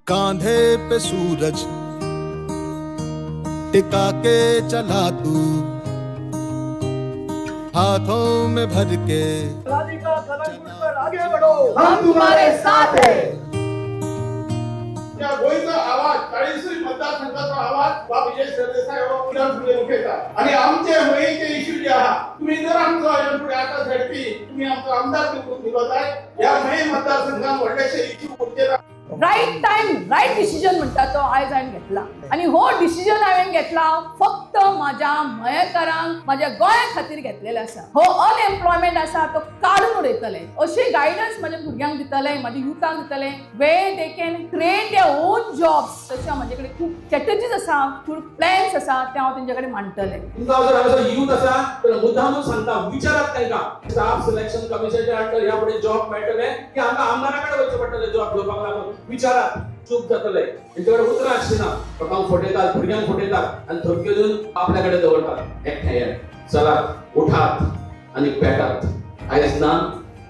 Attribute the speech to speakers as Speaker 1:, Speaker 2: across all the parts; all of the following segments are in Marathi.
Speaker 1: कांधे पे सूरज टिका के चला तू, हाथों में भर के
Speaker 2: आगे बढ़ो, हम तुम्हारे साथ हैं।
Speaker 3: त्या गोळीचा आवाज 40 मतदारसंघाचा आवाज बा विजय सरदेसाई पुढे उठेता आणि आमचे मयेचे इश्यू जे आहात तुम्ही जर आमचा पुढे आता झडपी तुम्ही आमचा आमदार निवडून दिवत आहे या मये मतदारसंघात व्हडलेशे इश्यू उठेता
Speaker 2: राईट टाइम राईट डिसिजन म्हणतात तो आयज हांवें घेतला आणि हो डिसिजन हांवें घेतला फक्त माझ्या मयेकारांक माझ्या गोंया खातीर घेतलेले आसा। हो अनएम्प्लॉयमेंट आसा तो काडून उडयतले अशें गायडन्स माझ्या भुरग्यांक दितले, माझ्या युथाक दितले, where they can create their own jobs. तशें म्हजे कडेन खूब स्ट्रॅटेजीज आसा, खूब प्लॅन्स आसा ते हांव तेंचे कडेन मांडटलें।
Speaker 4: तुमकां जर हांगा युथ आसा तर मुद्दामून सांगता विचारात तांकां स्टाफ सिलेक्शन कमिशनच्या अंडर ह्या फुडें जॉब मेळटले की हांगा आमदारा कडेन वचचें पडटलें जॉब घेवपाक लागून विचारात चूक जातले तेंचे कडेन उतरां आसचिना लोकांक फटयतात भुरग्यांक फटयतात आनी थपके दिवन आपल्या कडेन दवरतात एकठांय चलात उठात आनी पेटात आयज ना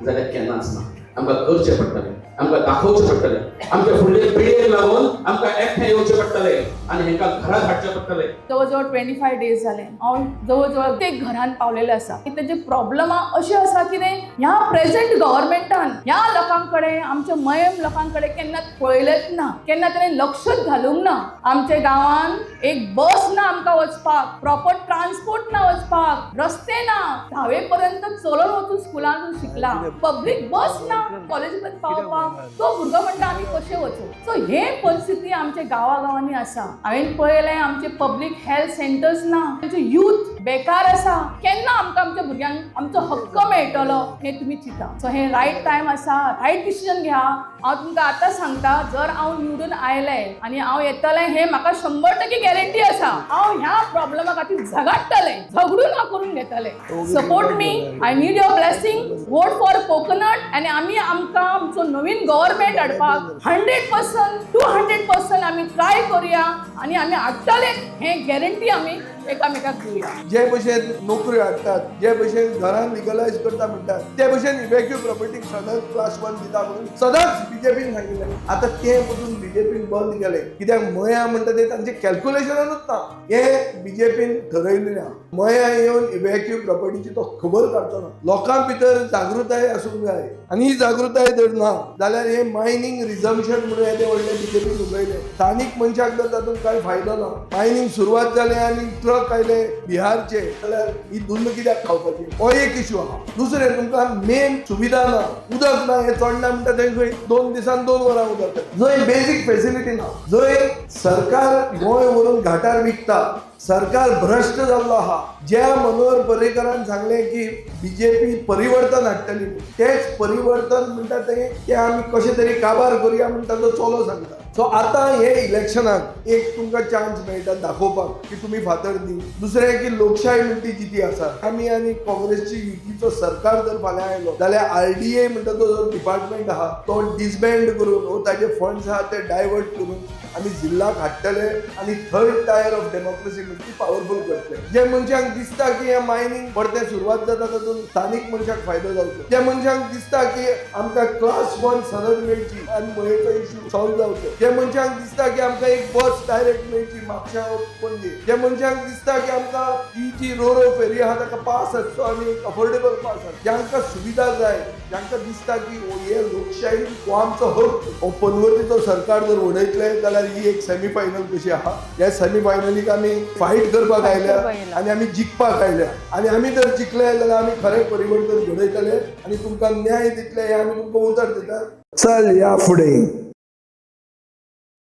Speaker 4: जाल्यार केन्नाच ना आमकां करचें पडटलें आमकां दाखोवचें पडटलें आमच्या फुडले पिळगेक लागून आमकां एकठांय येवचें पडटलें आनी हेंकां घरांत हाडचें पडटलें।
Speaker 2: जवळ 25 डेज जाले हांव जवळ ते घरान पावलेले आसा की तेजे प्रॉब्लमा अशें आसा की ह्या प्रेझेंट गव्हर्नमेंटान ह्या लोकांकडे आमच्या मयम लोकांकडे केन्ना पळयलेच ना, केन्ना ताणें लक्षच घालूंक ना। आमच्या गांवान एक बस ना आमकां वचपाक, प्रॉपर ट्रान्सपोर्ट ना वचपाक, रस्ते ना, 10वे पर्यंत चलून वचून स्कुलान शिकला, पब्लीक बस ना कॉलेज पर्यंत पावपाक, तो भुरगो म्हणटा आमी कशें वचूं। सो हे परिस्थिती आमच्या गांवागांवांनी आसा। हांवें पळयलें आमचे पब्लीक हेल्थ सेंटर्स ना, आमचे यूथ बेकार आसा, केन्ना आमकां आमच्या भुरग्यांक आमचो हक्क मेळटलो हे तुमी चिंता। सो हे रायट टायम आसा, रायट डिसिजन घ्या। हांव तुमकां आतां सांगता जर हांव निवडून आयलें आनी हांव येतलें हे म्हाका 100% गॅरंटी आसा। हांव ह्या प्रॉब्लमा खातीर झगडटलें, झगडून हांव करून घेतलें। Support me, I need your blessing, vote for coconut आनी आमी आमकां आमचो नवीन गव्हर्नमेंट हाडपाक 100% 200% आमी ट्राय करूया आनी आमी हाडटले हे गॅरंटी आमी एकामेकाक दिवया।
Speaker 5: जे भशेन नोकऱ्यो हाडटात, जे भशेन घरान लिगलायज करता म्हणटात, ते भशेन इव्हॅक्यू प्रॉपर्टीक सदांच क्लास 1 दिता म्हणून सदांच बीजेपीन सांगिल्लें। आतां ते पसून बीजेपीन बंद केलें कित्याक मया म्हणटा ते तांचे कॅल्क्युलेशनानूच ना, हे बीजेपीन ठरयलें ना। मया येवन इव्हॅक्यू प्रॉपर्टीची तो खबर काडचो ना। लोकां भितर जागृताय आसूंक जाय आनी ही जागृताय जर ना जाल्यार हे मायनिंग रिझम्पशन म्हणून येदे व्हडले बीजेपीन उलयले, स्थानीक मनशाक तर तातूंत कांय फायदो ना। मायनिंग सुरवात जाले आनी ट्रक आयले बिहारचे जाल्यार ही धुन्न कित्याक खावपाची, हो एक इश्यू आहा। दुसरें तुमकां मेन सुविधा ना, उदक ना, हे चोडना म्हणटा थंय 2 दिसान 2 वरां उदक, जंय बेजीक फेसिलिटी ना, जंय सरकार गोंय व्हरून घाटार विकता, सरकार भ्रष्ट जाल्लो आहा। ज्या मनोहर पर्रीकरान सांगलें की बीजेपी परिवर्तन हाडटली, तेच परिवर्तन म्हणटा ते आमी कशें तरी काबार करुया म्हणटा तो चलो सांगता। सो आतां हे इलेक्शनाक एक तुमकां चान्स मेळटा दाखोवपाक की तुमी फातर दी। दुसरें की लोकशाय म्हणटी जिती आसा, आमी आनी काँग्रेसची युतीचो सरकार जर फाल्यां आयलो जाल्यार RDA म्हणटा तो जो डिपार्टमेंट आहा तो डिसबँड करून वो ताजे फंड्स आहा ते डायवर्ट करून आमी जिल्ल्याक हाडटले आनी थर्ड टायर ऑफ डेमोक्रेसी म्हणटी पॉवरफुल करतले। जे मनशांक दिसता की हे मायनिंग परते सुरवात जाता तातूंत स्थानीक मनशाक फायदो जावचो, जे मनशांक दिसता की आमकां क्लास 1 सनद मेळची आनी मयेचो इश्यू सॉल्व जावचो, जे मनशांक दिसता की आमकां एक बस डायरेक्ट मेळची म्हापशा पणजे, जे मनशांक दिसता की आमकां ही जी रोरो फेरी आहा ताका पास आसचो आनी अफोर्डेबल पास आसचो, ज्यांकां सुविधा जाय, ज्यांकां दिसता की हे लोकशाही हो आमचो हक, हो पनवतीचो सरकार जर उडयतले जाल्यार ही एक सेमी फायनल कशी आहा। ह्या सेमी फायनलीक आमी फायट करपाक आयल्या आनी आमी जिखपाक आयल्या आनी आमी जर जिखले जाल्यार आमी खरें परिवर्तन घडयतले आनी तुमकां न्याय दितले हे आमी तुमकां उतर दितात। चल या फुडें।